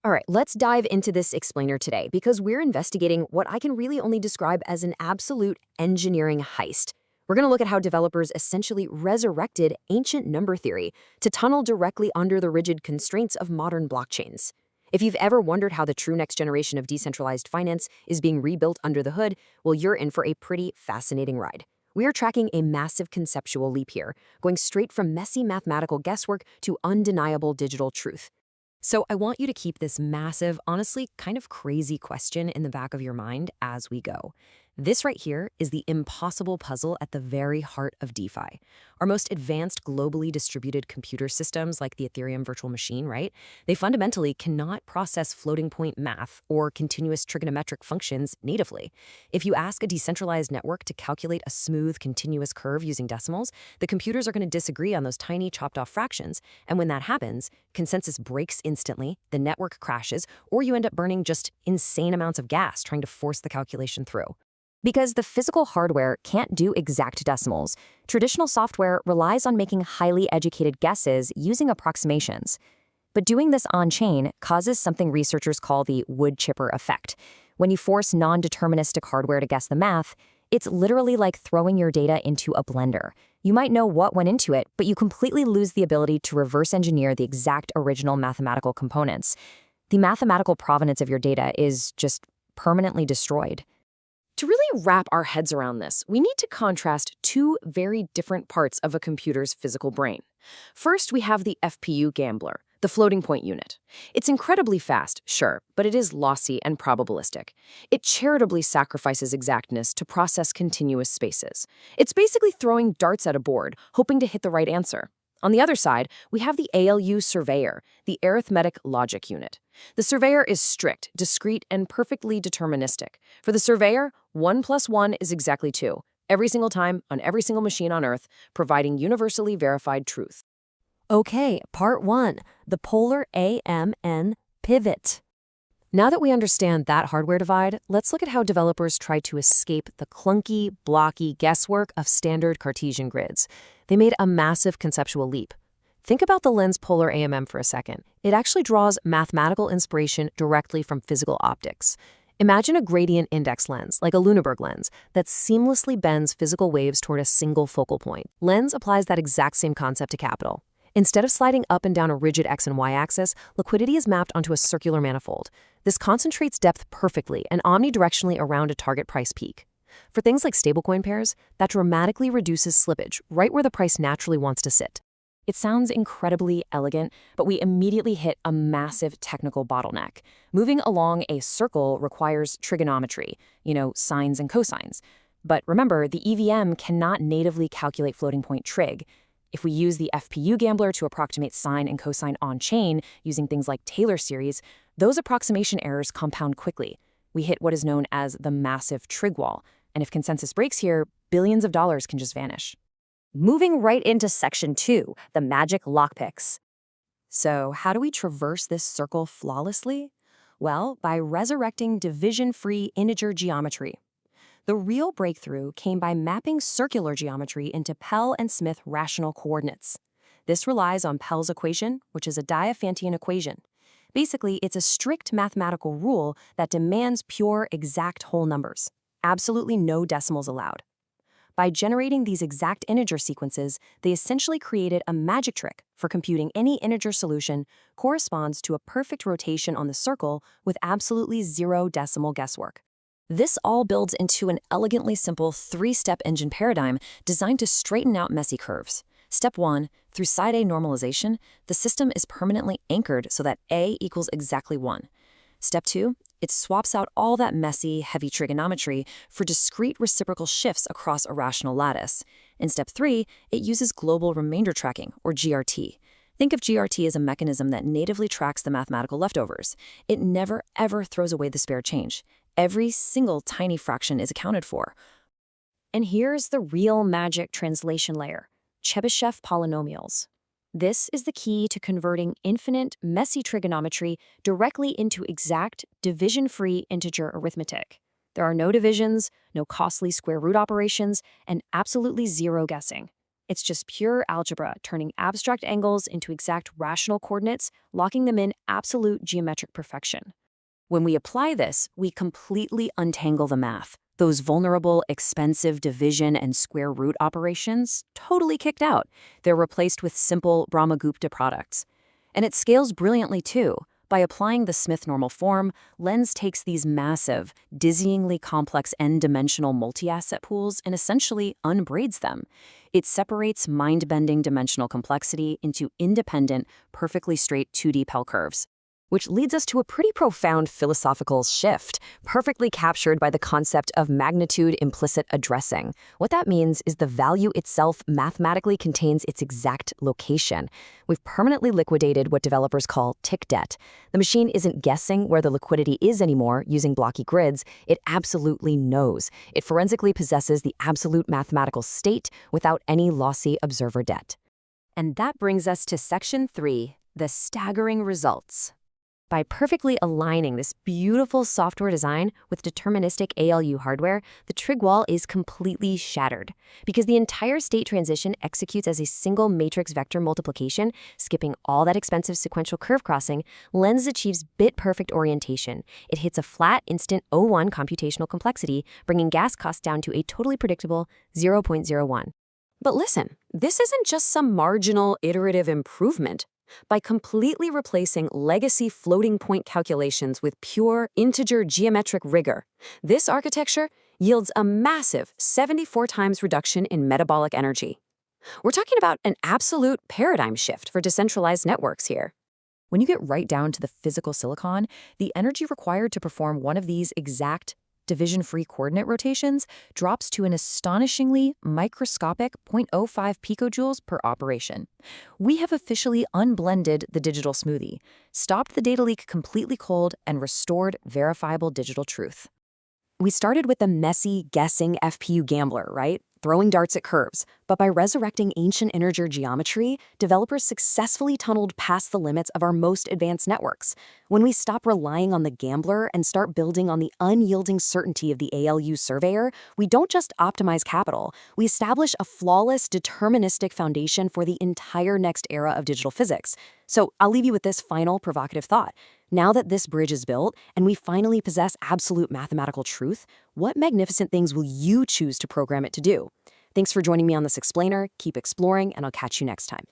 All right, let's dive into this explainer today because we're investigating what I can really only describe as an absolute engineering heist. We're going to look at how developers essentially resurrected ancient number theory to tunnel directly under the rigid constraints of modern blockchains. If you've ever wondered how the true next generation of decentralized finance is being rebuilt under the hood, well, you're in for a pretty fascinating ride. We are tracking a massive conceptual leap here, going straight from messy mathematical guesswork to undeniable digital truth. So I want you to keep this massive, honestly kind of crazy question in the back of your mind as we go. This right here is the impossible puzzle at the very heart of DeFi. Our most advanced globally distributed computer systems like the Ethereum virtual machine, right? They fundamentally cannot process floating point math or continuous trigonometric functions natively. If you ask a decentralized network to calculate a smooth, continuous curve using decimals, the computers are going to disagree on those tiny chopped off fractions. And when that happens, consensus breaks instantly, the network crashes, or you end up burning just insane amounts of gas trying to force the calculation through. Because the physical hardware can't do exact decimals, traditional software relies on making highly educated guesses using approximations. But doing this on-chain causes something researchers call the wood chipper effect. When you force non-deterministic hardware to guess the math, it's literally like throwing your data into a blender. You might know what went into it, but you completely lose the ability to reverse engineer the exact original mathematical components. The mathematical provenance of your data is just permanently destroyed. To really wrap our heads around this, we need to contrast two very different parts of a computer's physical brain. First, we have the FPU gambler, the floating point unit. It's incredibly fast, sure, but it is lossy and probabilistic. It charitably sacrifices exactness to process continuous spaces. It's basically throwing darts at a board, hoping to hit the right answer. On the other side, we have the ALU surveyor, the arithmetic logic unit. The surveyor is strict, discrete, and perfectly deterministic. For the surveyor, 1 plus 1 is exactly 2, every single time on every single machine on Earth, providing universally verified truth. Okay, part 1, the polar AMN pivot. Now that we understand that hardware divide, let's look at how developers tried to escape the clunky, blocky guesswork of standard Cartesian grids. They made a massive conceptual leap. Think about the lens polar AMM for a second. It actually draws mathematical inspiration directly from physical optics. Imagine a gradient index lens, like a Lüneburg lens, that seamlessly bends physical waves toward a single focal point. Lens applies that exact same concept to capital. Instead of sliding up and down a rigid x and y axis, liquidity is mapped onto a circular manifold. This concentrates depth perfectly and omnidirectionally around a target price peak. For things like stablecoin pairs, that dramatically reduces slippage right where the price naturally wants to sit. It sounds incredibly elegant, but we immediately hit a massive technical bottleneck. Moving along a circle requires trigonometry, sines and cosines. But remember, the EVM cannot natively calculate floating point trig. If we use the FPU gambler to approximate sine and cosine on-chain using things like Taylor series, those approximation errors compound quickly. We hit what is known as the massive trig wall, and if consensus breaks here, billions of dollars can just vanish. Moving right into section 2, the magic lockpicks. So how do we traverse this circle flawlessly? Well, by resurrecting division-free integer geometry. The real breakthrough came by mapping circular geometry into Pell and Smith rational coordinates. This relies on Pell's equation, which is a Diophantine equation. Basically, it's a strict mathematical rule that demands pure, exact whole numbers. Absolutely no decimals allowed. By generating these exact integer sequences, they essentially created a magic trick for computing any integer solution corresponds to a perfect rotation on the circle with absolutely zero decimal guesswork. This all builds into an elegantly simple 3-step engine paradigm designed to straighten out messy curves. Step 1, through side A normalization, the system is permanently anchored so that A equals exactly 1. Step 2, it swaps out all that messy, heavy trigonometry for discrete reciprocal shifts across a rational lattice. In step 3, it uses global remainder tracking, or GRT. Think of GRT as a mechanism that natively tracks the mathematical leftovers. It never, ever throws away the spare change. Every single tiny fraction is accounted for. And here's the real magic translation layer, Chebyshev polynomials. This is the key to converting infinite, messy trigonometry directly into exact, division-free integer arithmetic. There are no divisions, no costly square root operations, and absolutely zero guessing. It's just pure algebra, turning abstract angles into exact rational coordinates, locking them in absolute geometric perfection. When we apply this, we completely untangle the math. Those vulnerable, expensive division and square root operations, totally kicked out. They're replaced with simple Brahmagupta products. And it scales brilliantly too. By applying the Smith normal form, Lens takes these massive, dizzyingly complex n-dimensional multi-asset pools and essentially unbraids them. It separates mind-bending dimensional complexity into independent, perfectly straight 2D Pell curves. Which leads us to a pretty profound philosophical shift, perfectly captured by the concept of magnitude implicit addressing. What that means is the value itself mathematically contains its exact location. We've permanently liquidated what developers call tick debt. The machine isn't guessing where the liquidity is anymore using blocky grids. It absolutely knows. It forensically possesses the absolute mathematical state without any lossy observer debt. And that brings us to Section 3, the staggering results. By perfectly aligning this beautiful software design with deterministic ALU hardware, the trig wall is completely shattered. Because the entire state transition executes as a single matrix vector multiplication, skipping all that expensive sequential curve crossing, Lens achieves bit-perfect orientation. It hits a flat, instant 0.1 computational complexity, bringing gas costs down to a totally predictable 0.01. But listen, this isn't just some marginal iterative improvement. By completely replacing legacy floating point calculations with pure integer geometric rigor, this architecture yields a massive 74 times reduction in metabolic energy. We're talking about an absolute paradigm shift for decentralized networks here. When you get right down to the physical silicon, the energy required to perform one of these exact division-free coordinate rotations drops to an astonishingly microscopic 0.05 picojoules per operation. We have officially unblended the digital smoothie, stopped the data leak completely cold, and restored verifiable digital truth. We started with the messy, guessing FPU gambler, right? Throwing darts at curves. But by resurrecting ancient integer geometry, developers successfully tunneled past the limits of our most advanced networks. When we stop relying on the gambler and start building on the unyielding certainty of the ALU surveyor, we don't just optimize capital, we establish a flawless, deterministic foundation for the entire next era of digital physics. So I'll leave you with this final provocative thought. Now that this bridge is built and we finally possess absolute mathematical truth, what magnificent things will you choose to program it to do? Thanks for joining me on this explainer. Keep exploring, and I'll catch you next time.